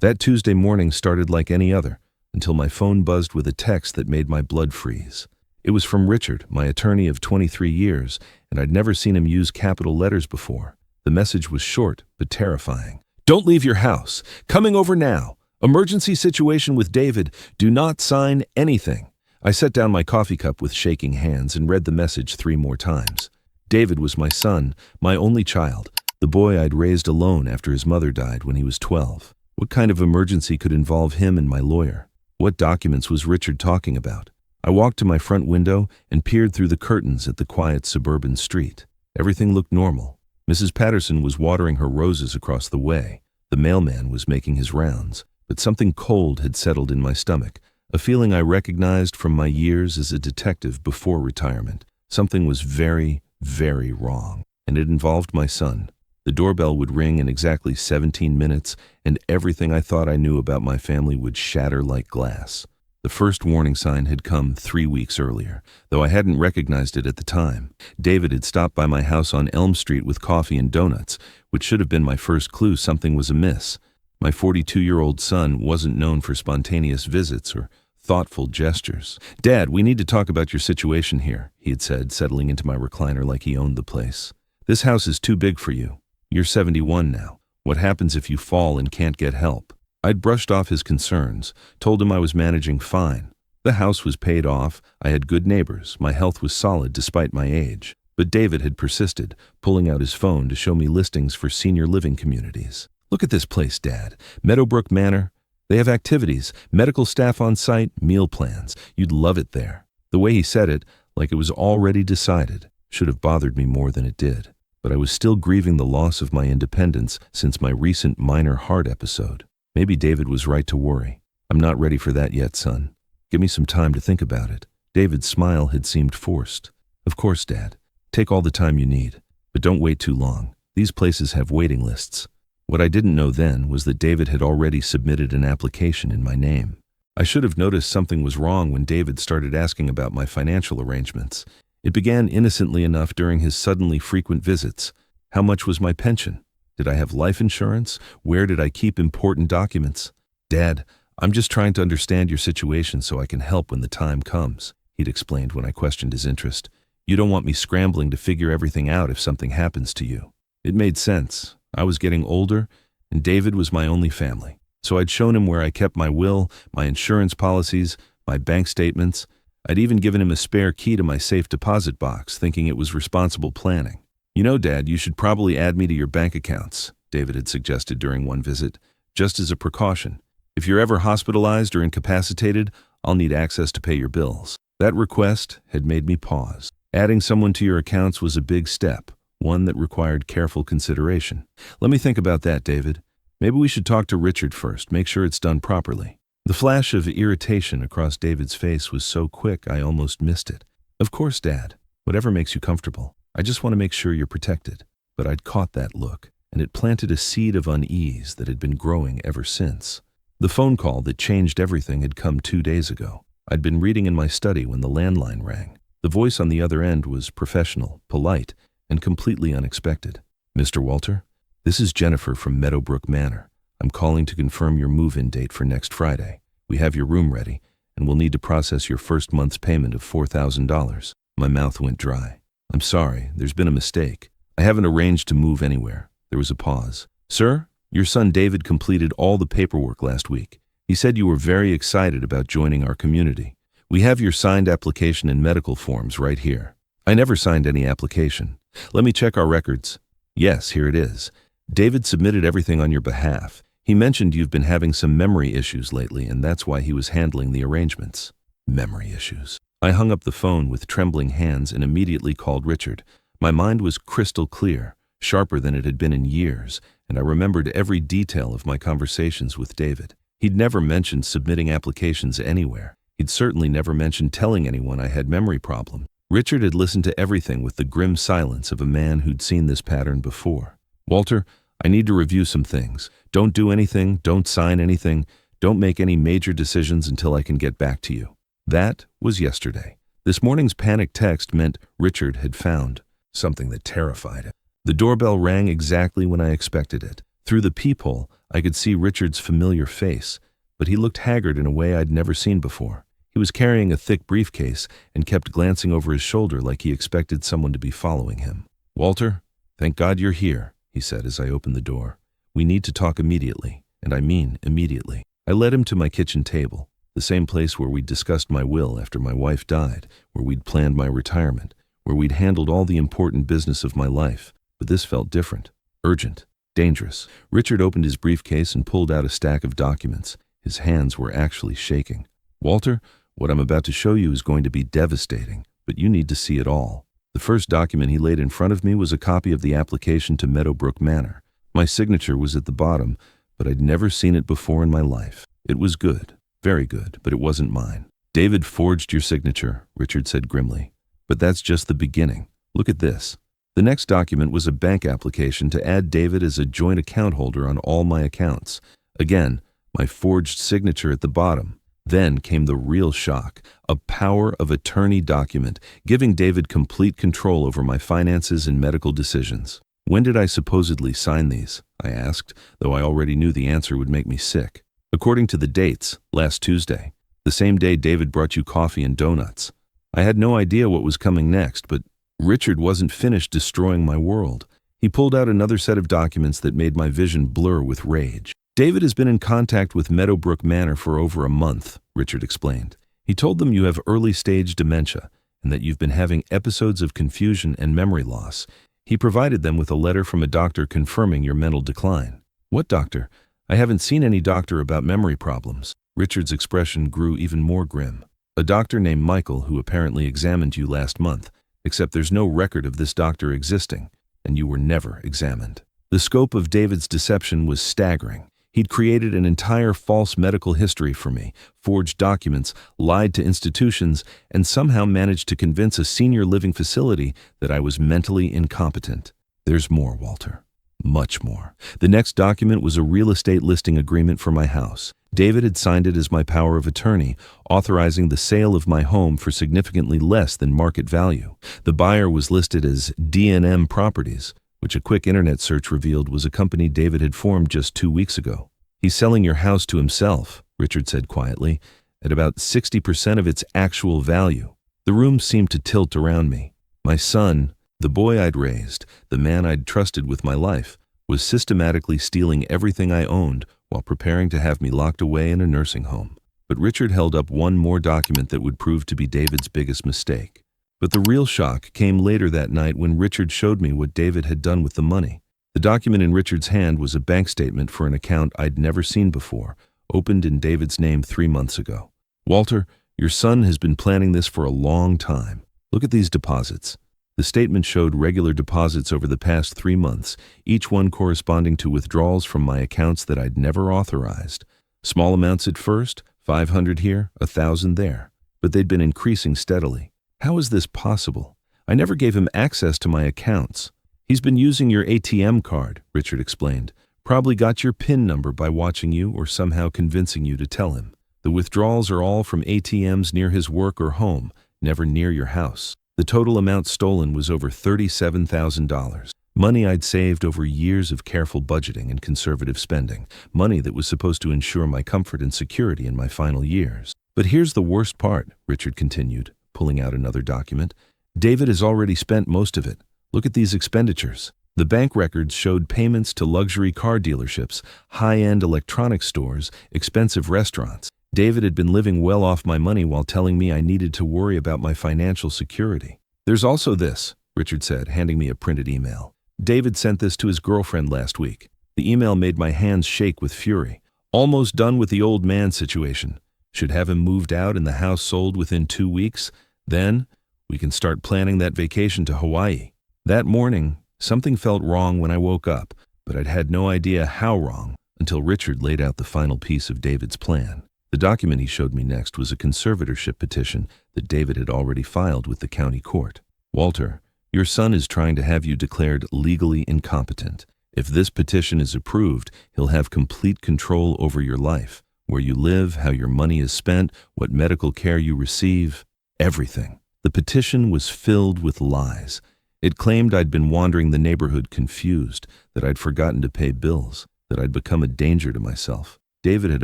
That Tuesday morning started like any other, until my phone buzzed with a text that made my blood freeze. It was from Richard, my attorney of 23 years, and I'd never seen him use capital letters before. The message was short, but terrifying. "Don't leave your house. Coming over now. Emergency situation with David. Do not sign anything." I set down my coffee cup with shaking hands and read the message 3 more times. David was my son, my only child, the boy I'd raised alone after his mother died when he was 12. What kind of emergency could involve him and my lawyer? What documents was Richard talking about? I walked to my front window and peered through the curtains at the quiet suburban street. Everything looked normal. Mrs. Patterson was watering her roses across the way. The mailman was making his rounds. But something cold had settled in my stomach, a feeling I recognized from my years as a detective before retirement. Something was very, very wrong, and it involved my son. The doorbell would ring in exactly 17 minutes, and everything I thought I knew about my family would shatter like glass. The first warning sign had come 3 weeks earlier, though I hadn't recognized it at the time. David had stopped by my house on Elm Street with coffee and donuts, which should have been my first clue something was amiss. My 42-year-old son wasn't known for spontaneous visits or thoughtful gestures. "Dad, we need to talk about your situation here," he had said, settling into my recliner like he owned the place. "This house is too big for you. You're 71 now. What happens if you fall and can't get help?" I'd brushed off his concerns, told him I was managing fine. The house was paid off, I had good neighbors, my health was solid despite my age. But David had persisted, pulling out his phone to show me listings for senior living communities. "Look at this place, Dad. Meadowbrook Manor. They have activities, medical staff on site, meal plans. You'd love it there." The way he said it, like it was already decided, should have bothered me more than it did. But I was still grieving the loss of my independence since my recent minor heart episode. Maybe David was right to worry. "I'm not ready for that yet, son. Give me some time to think about it." David's smile had seemed forced. "Of course, Dad. Take all the time you need. But don't wait too long. These places have waiting lists." What I didn't know then was that David had already submitted an application in my name. I should have noticed something was wrong when David started asking about my financial arrangements. It began innocently enough during his suddenly frequent visits. How much was my pension? Did I have life insurance? Where did I keep important documents? "Dad, I'm just trying to understand your situation so I can help when the time comes," he'd explained when I questioned his interest. "You don't want me scrambling to figure everything out if something happens to you." It made sense. I was getting older, and David was my only family. So I'd shown him where I kept my will, my insurance policies, my bank statements. I'd even given him a spare key to my safe deposit box, thinking it was responsible planning. "You know, Dad, you should probably add me to your bank accounts," David had suggested during one visit, "just as a precaution. If you're ever hospitalized or incapacitated, I'll need access to pay your bills." That request had made me pause. Adding someone to your accounts was a big step, one that required careful consideration. "Let me think about that, David. Maybe we should talk to Richard first, make sure it's done properly." The flash of irritation across David's face was so quick I almost missed it. "Of course, Dad. Whatever makes you comfortable. I just want to make sure you're protected." But I'd caught that look, and it planted a seed of unease that had been growing ever since. The phone call that changed everything had come 2 days ago. I'd been reading in my study when the landline rang. The voice on the other end was professional, polite, and completely unexpected. "Mr. Walter, this is Jennifer from Meadowbrook Manor. I'm calling to confirm your move-in date for next Friday. We have your room ready, and we'll need to process your first month's payment of $4,000. My mouth went dry. "I'm sorry, there's been a mistake. I haven't arranged to move anywhere." There was a pause. "Sir, your son David completed all the paperwork last week. He said you were very excited about joining our community. We have your signed application and medical forms right here." "I never signed any application. Let me check our records." "Yes, here it is. David submitted everything on your behalf. He mentioned you've been having some memory issues lately, and that's why he was handling the arrangements." Memory issues. I hung up the phone with trembling hands and immediately called Richard. My mind was crystal clear, sharper than it had been in years, and I remembered every detail of my conversations with David. He'd never mentioned submitting applications anywhere. He'd certainly never mentioned telling anyone I had memory problems. Richard had listened to everything with the grim silence of a man who'd seen this pattern before. "Walter, I need to review some things. Don't do anything, don't sign anything, don't make any major decisions until I can get back to you." That was yesterday. This morning's panic text meant Richard had found something that terrified him. The doorbell rang exactly when I expected it. Through the peephole, I could see Richard's familiar face, but he looked haggard in a way I'd never seen before. He was carrying a thick briefcase and kept glancing over his shoulder like he expected someone to be following him. "Walter, thank God you're here," he said as I opened the door. "We need to talk immediately, and I mean immediately." I led him to my kitchen table, the same place where we'd discussed my will after my wife died, where we'd planned my retirement, where we'd handled all the important business of my life. But this felt different, urgent, dangerous. Richard opened his briefcase and pulled out a stack of documents. His hands were actually shaking. "Walter, what I'm about to show you is going to be devastating, but you need to see it all." The first document he laid in front of me was a copy of the application to Meadowbrook Manor. My signature was at the bottom, but I'd never seen it before in my life. It was good, very good, but it wasn't mine. "David forged your signature," Richard said grimly. "But that's just the beginning. Look at this." The next document was a bank application to add David as a joint account holder on all my accounts. Again, my forged signature at the bottom. Then came the real shock, a power of attorney document giving David complete control over my finances and medical decisions. "When did I supposedly sign these?" I asked, though I already knew the answer would make me sick. "According to the dates, last Tuesday, the same day David brought you coffee and donuts." I had no idea what was coming next, but Richard wasn't finished destroying my world. He pulled out another set of documents that made my vision blur with rage. "David has been in contact with Meadowbrook Manor for over a month," Richard explained. "He told them you have early-stage dementia and that you've been having episodes of confusion and memory loss. He provided them with a letter from a doctor confirming your mental decline." "What doctor? I haven't seen any doctor about memory problems." Richard's expression grew even more grim. "A doctor named Michael who apparently examined you last month, except there's no record of this doctor existing, and you were never examined." The scope of David's deception was staggering. He'd created an entire false medical history for me, forged documents, lied to institutions, and somehow managed to convince a senior living facility that I was mentally incompetent. There's more, Walter. Much more. The next document was a real estate listing agreement for my house. David had signed it as my power of attorney, authorizing the sale of my home for significantly less than market value. The buyer was listed as D&M Properties, which a quick internet search revealed was a company David had formed just 2 weeks ago. "He's selling your house to himself," Richard said quietly, "at about 60% of its actual value." The room seemed to tilt around me. My son, the boy I'd raised, the man I'd trusted with my life, was systematically stealing everything I owned while preparing to have me locked away in a nursing home. But Richard held up one more document that would prove to be David's biggest mistake. But the real shock came later that night when Richard showed me what David had done with the money. The document in Richard's hand was a bank statement for an account I'd never seen before, opened in David's name 3 months ago. "Walter, your son has been planning this for a long time. Look at these deposits." The statement showed regular deposits over the past 3 months, each one corresponding to withdrawals from my accounts that I'd never authorized. Small amounts at first, 500 here, 1,000 there, but they'd been increasing steadily. How is this possible? I never gave him access to my accounts. "He's been using your ATM card," Richard explained. "Probably got your PIN number by watching you or somehow convincing you to tell him. The withdrawals are all from ATMs near his work or home, never near your house. The total amount stolen was over $37,000. Money I'd saved over years of careful budgeting and conservative spending. Money that was supposed to ensure my comfort and security in my final years. But here's the worst part," Richard continued, pulling out another document. "David has already spent most of it. Look at these expenditures." The bank records showed payments to luxury car dealerships, high-end electronics stores, expensive restaurants. David had been living well off my money while telling me I needed to worry about my financial security. "There's also this," Richard said, handing me a printed email. "David sent this to his girlfriend last week. The email made my hands shake with fury. Almost done with the old man situation. Should have him moved out and the house sold within 2 weeks. Then we can start planning that vacation to Hawaii." That morning, something felt wrong when I woke up, but I'd had no idea how wrong until Richard laid out the final piece of David's plan. The document he showed me next was a conservatorship petition that David had already filed with the county court. "Walter, your son is trying to have you declared legally incompetent. If this petition is approved, he'll have complete control over your life, where you live, how your money is spent, what medical care you receive, everything." The petition was filled with lies. It claimed I'd been wandering the neighborhood confused, that I'd forgotten to pay bills, that I'd become a danger to myself. David had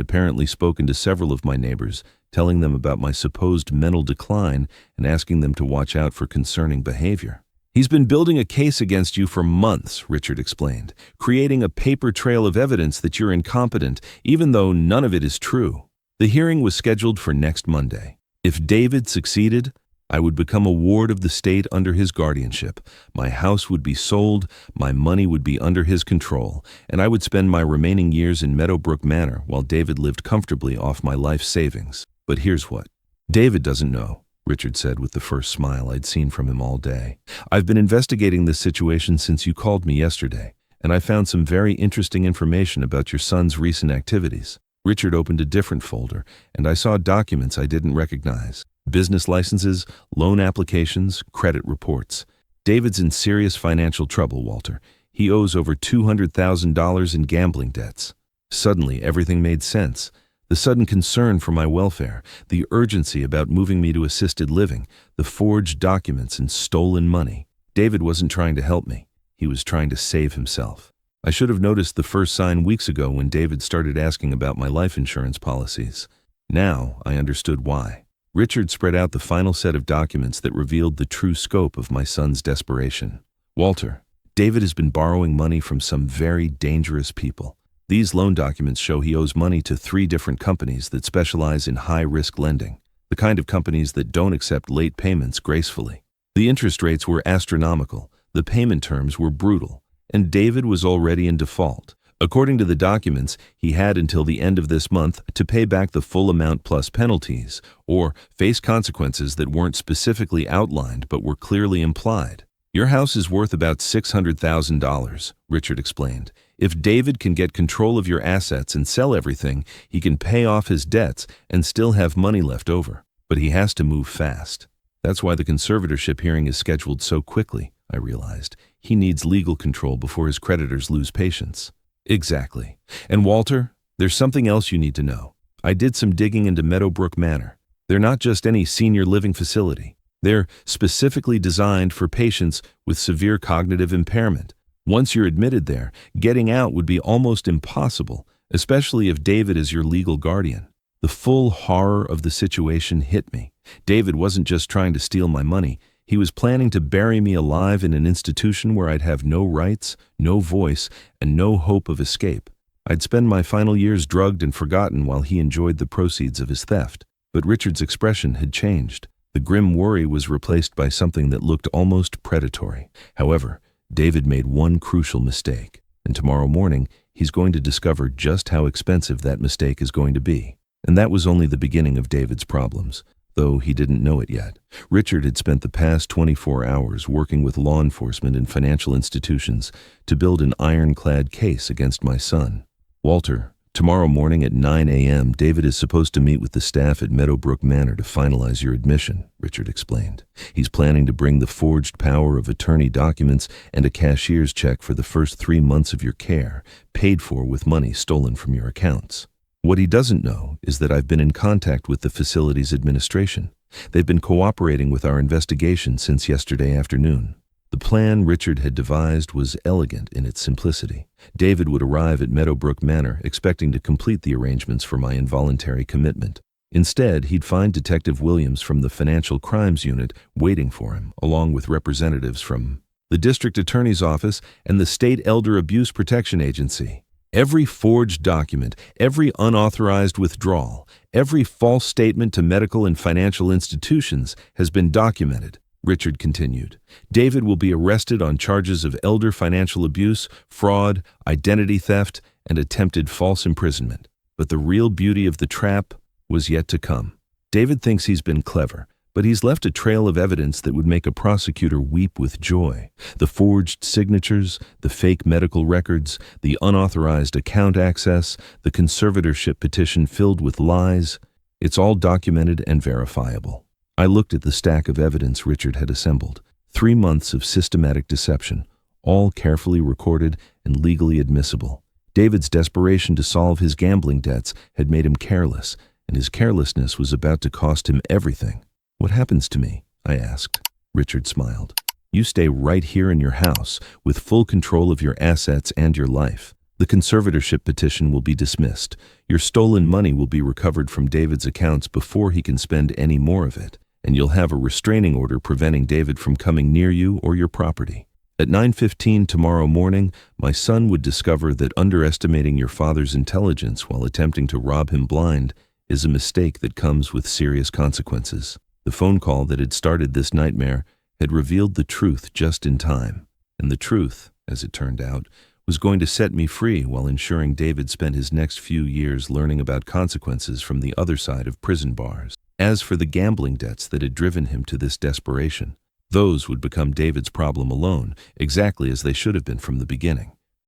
apparently spoken to several of my neighbors, telling them about my supposed mental decline and asking them to watch out for concerning behavior. "He's been building a case against you for months," Richard explained, "creating a paper trail of evidence that you're incompetent, even though none of it is true." The hearing was scheduled for next Monday. If David succeeded, I would become a ward of the state under his guardianship. My house would be sold, my money would be under his control, and I would spend my remaining years in Meadowbrook Manor while David lived comfortably off my life savings. But here's what. "David doesn't know," Richard said with the first smile I'd seen from him all day. "I've been investigating this situation since you called me yesterday, and I found some very interesting information about your son's recent activities." Richard opened a different folder, and I saw documents I didn't recognize. Business licenses, loan applications, credit reports. "David's in serious financial trouble, Walter. He owes over $200,000 in gambling debts." Suddenly, everything made sense. The sudden concern for my welfare, the urgency about moving me to assisted living, the forged documents and stolen money. David wasn't trying to help me. He was trying to save himself. I should have noticed the first sign weeks ago when David started asking about my life insurance policies. Now I understood why. Richard spread out the final set of documents that revealed the true scope of my son's desperation. "Walter, David has been borrowing money from some very dangerous people. These loan documents show he owes money to 3 different companies that specialize in high-risk lending, the kind of companies that don't accept late payments gracefully. The interest rates were astronomical, the payment terms were brutal, and David was already in default. According to the documents, he had until the end of this month to pay back the full amount plus penalties, or face consequences that weren't specifically outlined but were clearly implied. Your house is worth about $600,000, Richard explained. If David can get control of your assets and sell everything, he can pay off his debts and still have money left over. But he has to move fast. That's why the conservatorship hearing is scheduled so quickly, I realized. He needs legal control before his creditors lose patience. Exactly. And Walter, there's something else you need to know. I did some digging into Meadowbrook Manor. They're not just any senior living facility. They're specifically designed for patients with severe cognitive impairment. Once you're admitted there, getting out would be almost impossible, especially if David is your legal guardian. The full horror of the situation hit me. David wasn't just trying to steal my money. He was planning to bury me alive in an institution where I'd have no rights, no voice, and no hope of escape. I'd spend my final years drugged and forgotten while he enjoyed the proceeds of his theft. But Richard's expression had changed. The grim worry was replaced by something that looked almost predatory. However, David made one crucial mistake, and tomorrow morning he's going to discover just how expensive that mistake is going to be. And that was only the beginning of David's problems, though he didn't know it yet. Richard had spent the past 24 hours working with law enforcement and financial institutions to build an ironclad case against my son. Walter, tomorrow morning at 9 a.m., David is supposed to meet with the staff at Meadowbrook Manor to finalize your admission, Richard explained. He's planning to bring the forged power of attorney documents and a cashier's check for the first 3 months of your care, paid for with money stolen from your accounts. What he doesn't know is that I've been in contact with the facility's administration. They've been cooperating with our investigation since yesterday afternoon. The plan Richard had devised was elegant in its simplicity. David would arrive at Meadowbrook Manor expecting to complete the arrangements for my involuntary commitment. Instead, he'd find Detective Williams from the Financial Crimes Unit waiting for him, along with representatives from the District Attorney's Office and the State Elder Abuse Protection Agency. Every forged document, every unauthorized withdrawal, every false statement to medical and financial institutions has been documented, Richard continued. David will be arrested on charges of elder financial abuse, fraud, identity theft, and attempted false imprisonment. But the real beauty of the trap was yet to come. David thinks he's been clever, but he's left a trail of evidence that would make a prosecutor weep with joy. The forged signatures, the fake medical records, the unauthorized account access, the conservatorship petition filled with lies. It's all documented and verifiable. I looked at the stack of evidence Richard had assembled. 3 months of systematic deception, all carefully recorded and legally admissible. David's desperation to solve his gambling debts had made him careless, and his carelessness was about to cost him everything. What happens to me? I asked. Richard smiled. You stay right here in your house with full control of your assets and your life. The conservatorship petition will be dismissed. Your stolen money will be recovered from David's accounts before he can spend any more of it, and you'll have a restraining order preventing David from coming near you or your property. At 9:15 tomorrow morning, my son would discover that underestimating your father's intelligence while attempting to rob him blind is a mistake that comes with serious consequences. The phone call that had started this nightmare had revealed the truth just in time, and the truth, as it turned out, was going to set me free while ensuring David spent his next few years learning about consequences from the other side of prison bars. As for the gambling debts that had driven him to this desperation, those would become David's problem alone, exactly as they should have been from the beginning.